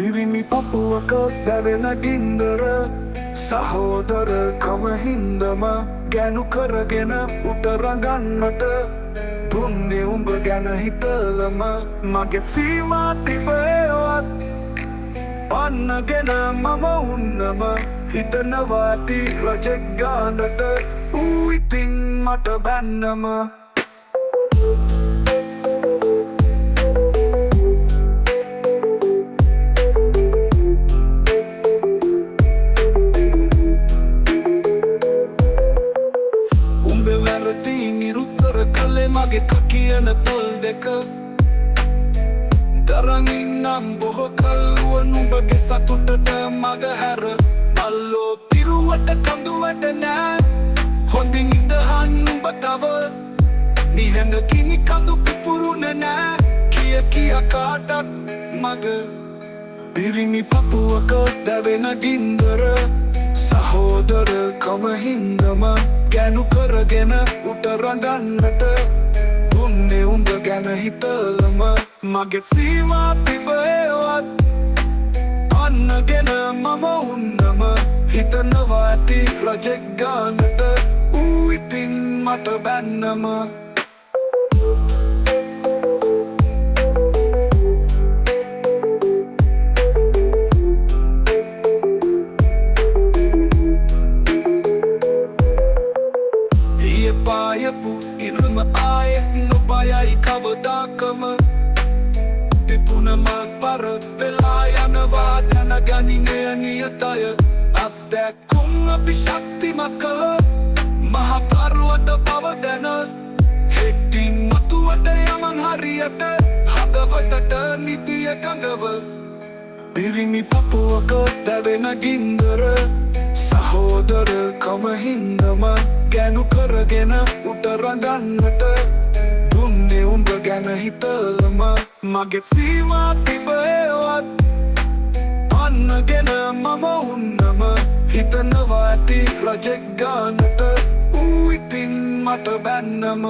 පිරිමි පපුවක දැවෙන ගින්දර සහෝදරකම හින්දම ගැනු කරගෙන උතරගන්නට දුන්නේ උඹ ගැන හිතලම මගේ සීමා තිබේවත් පන්නගෙන මම උන්නම හිතනවා ඇති රජෙක් ගානට ඌ ඉතින් මට බැන්නම මගේ කකියන තොල් දෙක දරංින්නම් බොහෝ කල්ුව නුඹගේ සතුටට මග හැර අල්ලෝ පිරුවට කඳුවට නෑ හොඳින් ඉඳහන් නුඹ තව නිහැඟ කිනි කඳු පිපුරුණ නෑ කිය කාටත් මග පිරිමි පපුවක දැවෙන ගින්දර සහෝදරකම හින්දම ගැනු කරගෙන උතරගන්නට දුන්නේ උඹ ගැන හිතලම මගේ සීමා තිබේවත් අන්නගෙන මම උන්නම හිතනවා ඇති රජෙක් ගානට ඌ ඉතින් මට බැන්නම පායපු ඉරම ආය නොබයයි කවදාකම තිබුණමක් පර වෙලා යනවා දැනගනිනය නියතය අත්දැක්කුම් අපි ශක්තිමත් කළ මහ පර්වත බව දැන හෙටින් මතුවට යමන් හරියට හදවතට නිතිය කඟව පිරිමි පපුවක දැවෙන ගින්දර සහෝදරකම හින්දම ගැනු කරගෙන උතරගන්නට දුන්නේ උඹ ගැන හිතලම මගේ සීමා තිබේවත් අන්නගෙන මම උන්නම හිතනවා ඇති රජෙක් ගානට ඌ ඉතින් මට බැන්නම